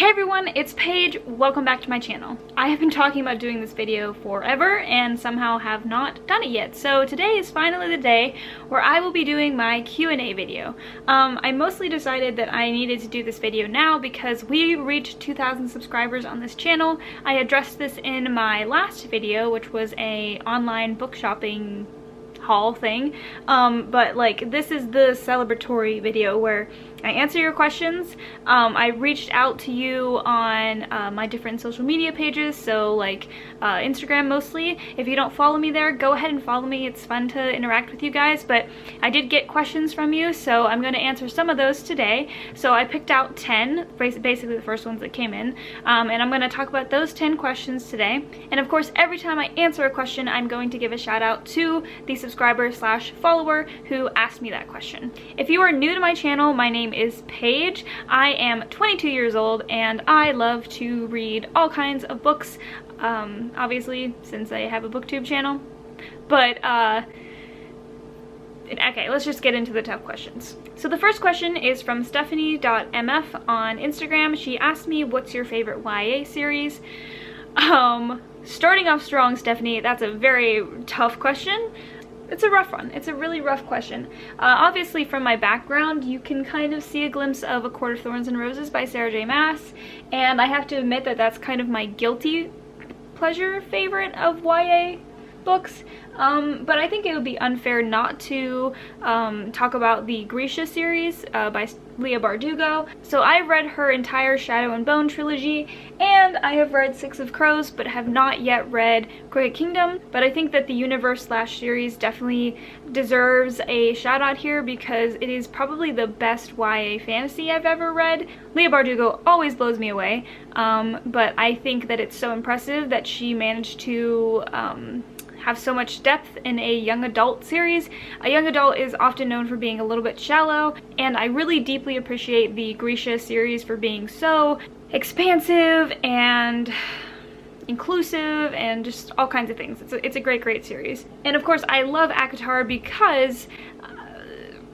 Hey everyone, it's Paige. Welcome back to my channel. I have been talking about doing this video forever and somehow have not done it yet. So today is finally the day where I will be doing my Q&A video. I mostly decided that I needed to do this video now because we reached 2,000 subscribers on this channel. I addressed this in my last video, which was a online book shopping haul thing, but like this is the celebratory video where I answer your questions. I reached out to you on my different social media pages, so like Instagram mostly. If you don't follow me there, go ahead and follow me. It's fun to interact with you guys, but I did get questions from you, so I'm going to answer some of those today. So I picked out 10, basically the first ones that came in, and I'm going to talk about those 10 questions today. And of course, every time I answer a question, I'm going to give a shout out to the subscriber slash follower who asked me that question. If you are new to my channel, my name is Paige. I am 22 years old and I love to read all kinds of books, obviously since I have a booktube channel. But okay, let's just get into the tough questions. So the first question is from Stephanie.mf on Instagram. She asked me, what's your favorite YA series? Starting off strong, Stephanie, that's a very tough question. It's a rough one. It's a really rough question. Obviously from my background, you can kind of see a glimpse of A Court of Thorns and Roses by Sarah J. Maas, and I have to admit that that's kind of my guilty pleasure favorite of YA books. But I think it would be unfair not to talk about the Grisha series by Leigh Bardugo. So I've read her entire Shadow and Bone trilogy, and I have read Six of Crows, but have not yet read Crooked Kingdom. But I think that the universe / series definitely deserves a shout out here because it is probably the best YA fantasy I've ever read. Leigh Bardugo always blows me away, but I think that it's so impressive that she managed to have so much depth in a young adult series. A young adult is often known for being a little bit shallow, and I really deeply appreciate the Grisha series for being so expansive and inclusive and just all kinds of things. It's a great series. And of course I love ACOTAR because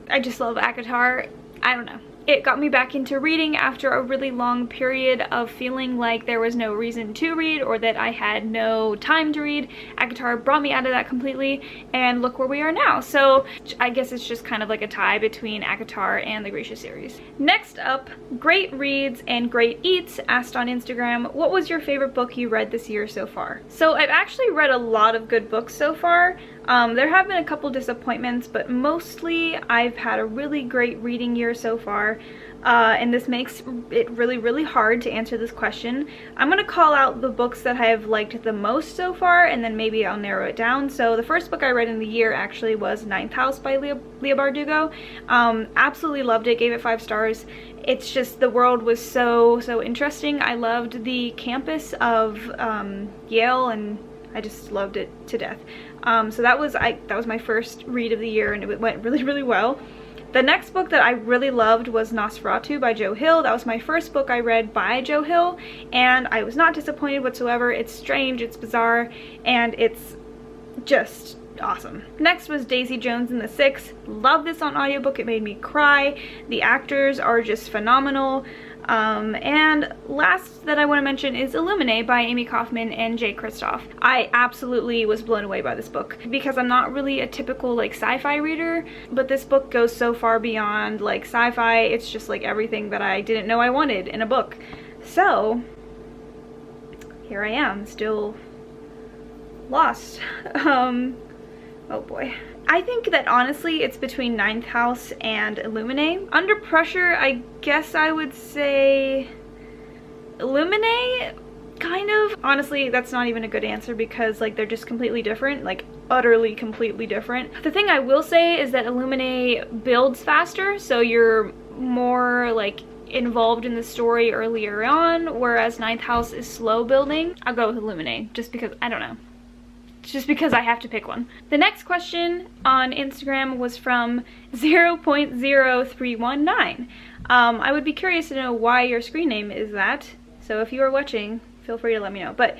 I just love ACOTAR. I don't know. It got me back into reading after a really long period of feeling like there was no reason to read or that I had no time to read. ACOTAR brought me out of that completely, and look where we are now. So I guess it's just kind of like a tie between ACOTAR and the Grisha series. Next up, Great Reads and Great Eats asked on Instagram, what was your favorite book you read this year so far? So I've actually read a lot of good books so far. There have been a couple disappointments, but mostly I've had a really great reading year so far, and this makes it really hard to answer this question. I'm going to call out the books that I have liked the most so far, and then maybe I'll narrow it down. So the first book I read in the year actually was Ninth House by Leigh Bardugo. Absolutely loved it, gave it 5 stars. It's just, the world was so interesting. I loved the campus of Yale, and I just loved it to death. So that was my first read of the year, and it went really well. The next book that I really loved was Nosferatu by Joe Hill. That was my first book I read by Joe Hill, and I was not disappointed whatsoever. It's strange, it's bizarre, and it's just awesome. Next was Daisy Jones and the Six. Love this on audiobook. It made me cry. The actors are just phenomenal. And last that I want to mention is Illuminae by Amy Kaufman and J. Kristoff. I absolutely was blown away by this book because I'm not really a typical like sci-fi reader, but this book goes so far beyond like sci-fi. It's just like everything that I didn't know I wanted in a book. So here I am, still lost. Oh boy. I think that honestly it's between Ninth House and Illuminae. Under pressure, I guess I would say Illuminae, kind of. Honestly, that's not even a good answer because like they're just completely different, like utterly completely different. The thing I will say is that Illuminae builds faster, so you're more like involved in the story earlier on, whereas Ninth House is slow building. I'll go with Illuminae just because, I don't know. Just because I have to pick one. The next question on Instagram was from 0.0319. I would be curious to know why your screen name is that, so if you are watching, feel free to let me know. But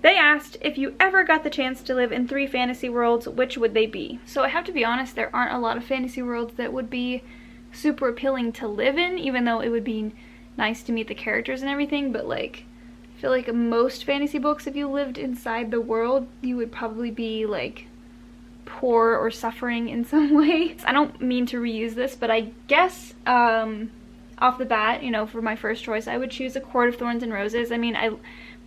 they asked, if you ever got the chance to live in 3 fantasy worlds, which would they be? So I have to be honest, there aren't a lot of fantasy worlds that would be super appealing to live in, even though it would be nice to meet the characters and everything, but like I feel like most fantasy books, if you lived inside the world, you would probably be like poor or suffering in some way. I don't mean to reuse this, but I guess off the bat, you know, for my first choice, I would choose A Court of Thorns and Roses. I mean,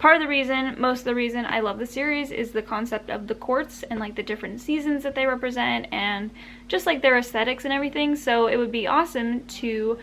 most of the reason I love the series is the concept of the courts and like the different seasons that they represent and just like their aesthetics and everything. So it would be awesome to,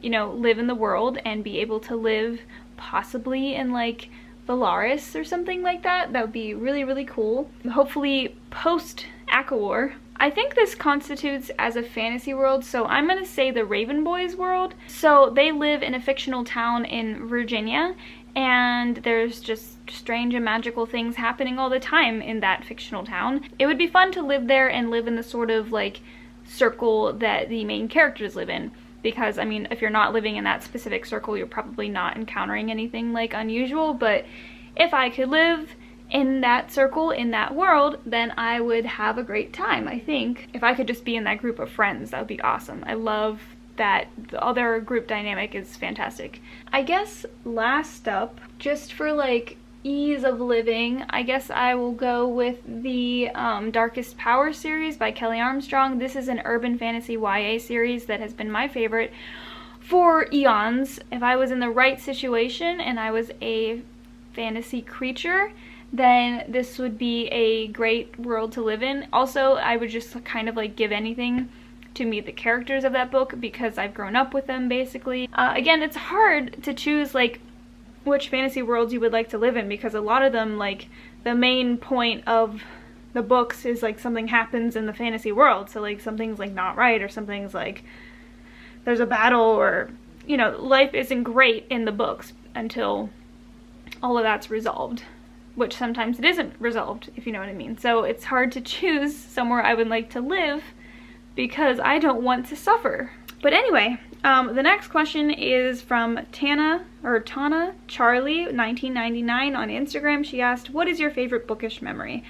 you know, live in the world and be able to live possibly in like Valaris or something like that. That would be really, really cool. Hopefully post ACOWAR. I think this constitutes as a fantasy world, so I'm gonna say the Raven Boys world. So they live in a fictional town in Virginia, and there's just strange and magical things happening all the time in that fictional town. It would be fun to live there and live in the sort of like circle that the main characters live in, because I mean, if you're not living in that specific circle, you're probably not encountering anything like unusual. But if I could live in that circle, in that world, then I would have a great time, I think. If I could just be in that group of friends, that would be awesome. I love that all their group dynamic is fantastic. I guess last up, just for like ease of living, I guess I will go with the Darkest Power series by Kelley Armstrong. This is an urban fantasy YA series that has been my favorite for eons. If I was in the right situation and I was a fantasy creature, then this would be a great world to live in. Also, I would just kind of like give anything to meet the characters of that book because I've grown up with them basically. Again, it's hard to choose like which fantasy worlds you would like to live in, because a lot of them, like the main point of the books is like something happens in the fantasy world. So like something's like not right, or something's like there's a battle, or you know, life isn't great in the books until all of that's resolved, which sometimes it isn't resolved, if you know what I mean. So it's hard to choose somewhere I would like to live because I don't want to suffer. But anyway, the next question is from Tana Charlie 1999 on Instagram. She asked, what is your favorite bookish memory?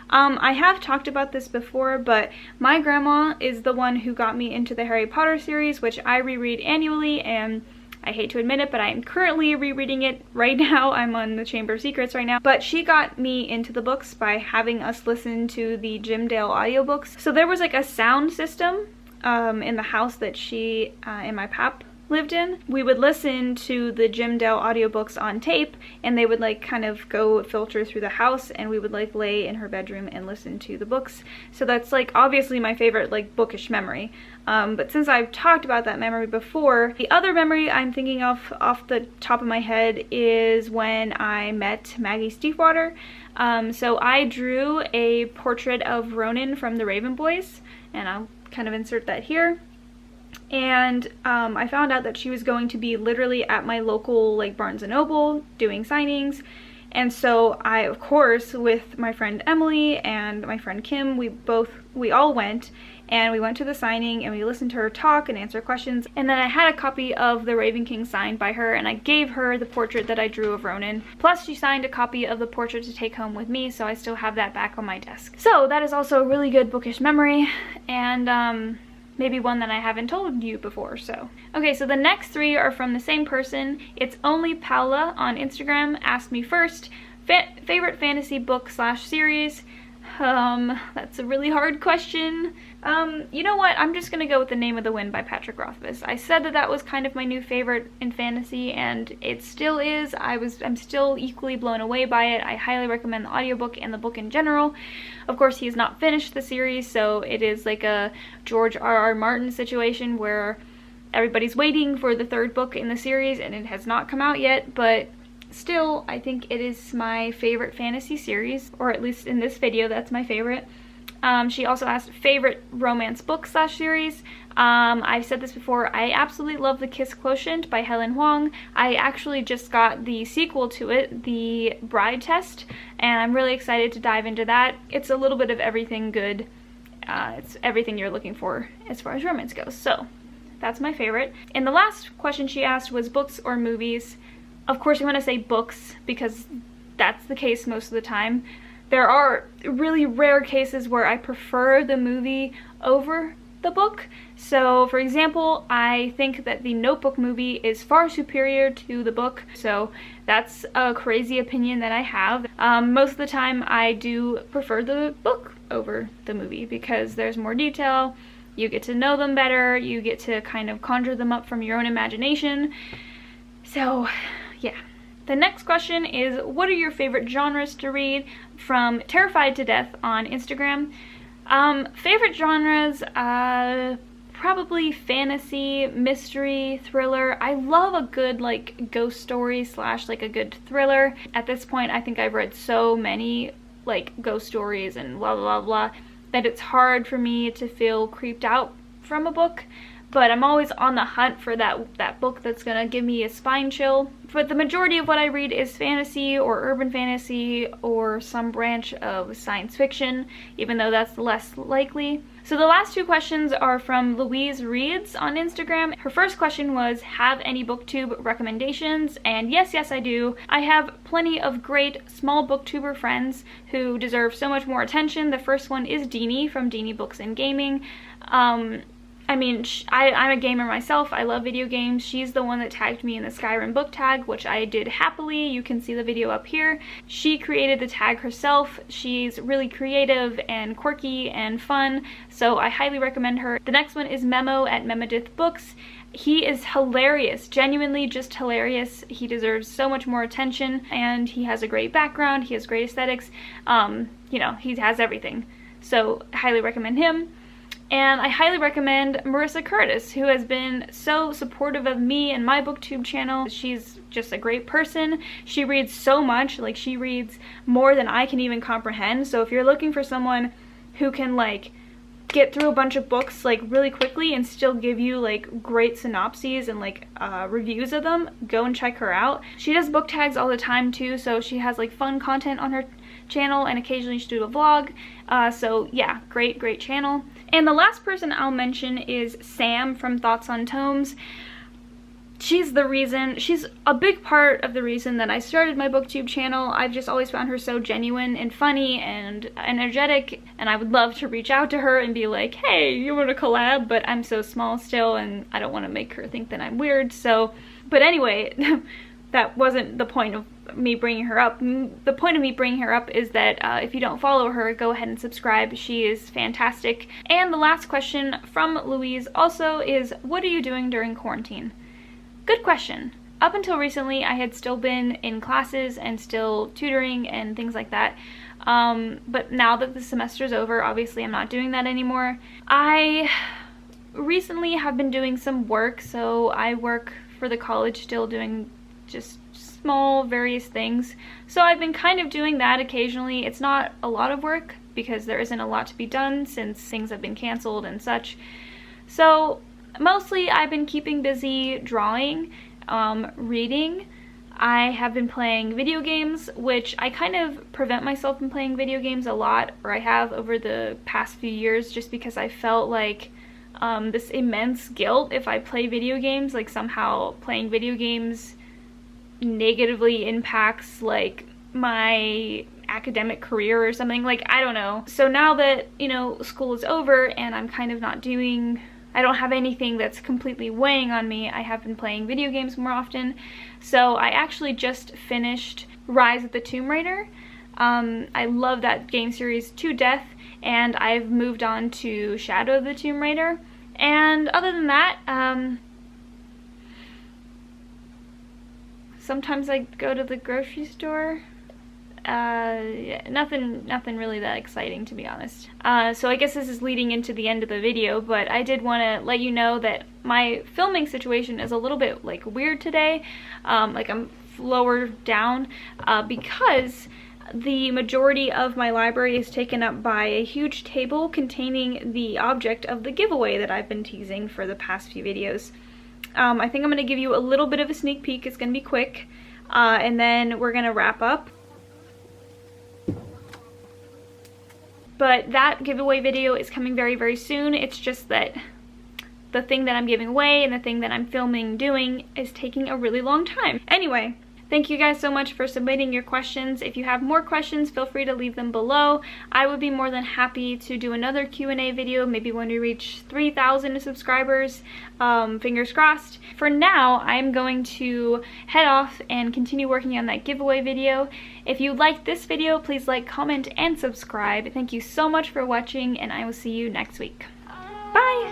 I have talked about this before, but my grandma is the one who got me into the Harry Potter series, which I reread annually, and I hate to admit it, but I am currently rereading it right now. I'm on the Chamber of Secrets right now. But she got me into the books by having us listen to the Jim Dale audiobooks. So there was like a sound system in the house that she and my pap lived in. We would listen to the Jim Dale audiobooks on tape, and they would like kind of go filter through the house, and we would like lay in her bedroom and listen to the books. So that's like obviously my favorite like bookish memory. But since I've talked about that memory before, the other memory I'm thinking of off the top of my head is when I met Maggie Stiefvater. So I drew a portrait of Ronan from the Raven Boys, and I'll kind of insert that here. And I found out that she was going to be literally at my local like Barnes & Noble doing signings. And so I, of course, with my friend Emily and my friend Kim, we all went, and we went to the signing and we listened to her talk and answer questions. And then I had a copy of The Raven King signed by her, and I gave her the portrait that I drew of Ronan. Plus she signed a copy of the portrait to take home with me, so I still have that back on my desk. So that is also a really good bookish memory, and maybe one that I haven't told you before. So okay, so the next three are from the same person. It's Only Paula on Instagram asked me first, favorite fantasy book / series. That's a really hard question. You know what, I'm just gonna go with The Name of the Wind by Patrick Rothfuss. I said that was kind of my new favorite in fantasy, and it still is. I'm still equally blown away by it. I highly recommend the audiobook and the book in general. Of course, he has not finished the series, so it is like a George R.R. Martin situation where everybody's waiting for the third book in the series and it has not come out yet, but still, I think it is my favorite fantasy series, or at least in this video, that's my favorite. She also asked favorite romance book / series. I've said this before, I absolutely love The Kiss Quotient by Helen Hoang. I actually just got the sequel to it, The Bride Test, and I'm really excited to dive into that. It's a little bit of everything good. It's everything you're looking for as far as romance goes, so that's my favorite. And the last question she asked was books or movies. Of course, I'm going to say books because that's the case most of the time. There are really rare cases where I prefer the movie over the book. So for example, I think that the Notebook movie is far superior to the book, so that's a crazy opinion that I have. Most of the time I do prefer the book over the movie because there's more detail, you get to know them better, you get to kind of conjure them up from your own imagination. So yeah. The next question is, what are your favorite genres to read? From Terrified to Death on Instagram. Favorite genres, probably fantasy, mystery, thriller. I love a good like ghost story slash like a good thriller. At this point, I think I've read so many like ghost stories and blah blah blah that it's hard for me to feel creeped out from a book. But I'm always on the hunt for that book that's gonna give me a spine chill. But the majority of what I read is fantasy or urban fantasy or some branch of science fiction, even though that's less likely. So the last two questions are from Louise Reeds on Instagram. Her first question was, have any booktube recommendations? And yes, I do. I have plenty of great small booktuber friends who deserve so much more attention. The first one is Deanie from Deanie Books and Gaming. I mean, I'm a gamer myself. I love video games. She's the one that tagged me in the Skyrim book tag, which I did happily. You can see the video up here. She created the tag herself. She's really creative and quirky and fun, so I highly recommend her. The next one is Memo at Memodeth Books. He is hilarious, genuinely just hilarious. He deserves so much more attention, and he has a great background. He has great aesthetics. You know, he has everything. So I highly recommend him. And I highly recommend Marissa Curtis, who has been so supportive of me and my booktube channel. She's just a great person. She reads so much, like she reads more than I can even comprehend. So if you're looking for someone who can like get through a bunch of books like really quickly and still give you like great synopses and like reviews of them, go and check her out. She does book tags all the time too, so she has like fun content on her channel, and occasionally she'll do a vlog. So yeah, great channel. And the last person I'll mention is Sam from Thoughts on Tomes. She's a big part of the reason that I started my booktube channel. I've just always found her so genuine and funny and energetic, and I would love to reach out to her and be like, hey, you want to collab? But I'm so small still, and I don't want to make her think that I'm weird, so. But anyway, that wasn't the point of me bringing her up. The point of me bringing her up is that if you don't follow her, go ahead and subscribe. She is fantastic. And the last question from Louise also is, what are you doing during quarantine? Good question. Up until recently, I had still been in classes and still tutoring and things like that. But now that the semester's over, obviously I'm not doing that anymore. I recently have been doing some work, so I work for the college still doing just small various things. So I've been kind of doing that occasionally. It's not a lot of work because there isn't a lot to be done since things have been canceled and such. So mostly I've been keeping busy drawing, reading. I have been playing video games, which I kind of prevent myself from playing video games a lot, or I have over the past few years, just because I felt like this immense guilt if I play video games, like somehow playing video games negatively impacts like my academic career or something, like I don't know. So now that, you know, school is over and I'm kind of I don't have anything that's completely weighing on me, I have been playing video games more often. So I actually just finished Rise of the Tomb Raider. I love that game series to death, and I've moved on to Shadow of the Tomb Raider. And other than that, sometimes I go to the grocery store. Yeah, nothing really that exciting, to be honest. So I guess this is leading into the end of the video, but I did want to let you know that my filming situation is a little bit like weird today. Like I'm lower down because the majority of my library is taken up by a huge table containing the object of the giveaway that I've been teasing for the past few videos. I think I'm going to give you a little bit of a sneak peek. It's going to be quick, and then we're going to wrap up. But that giveaway video is coming very soon. It's just that the thing that I'm giving away and the thing that I'm filming doing is taking a really long time. Anyway, Thank you guys so much for submitting your questions. If you have more questions, feel free to leave them below. I would be more than happy to do another Q&A video, maybe when we reach 3,000 subscribers. Fingers crossed. For now, I'm going to head off and continue working on that giveaway video. If you liked this video, please like, comment, and subscribe. Thank you so much for watching, and I will see you next week. Bye!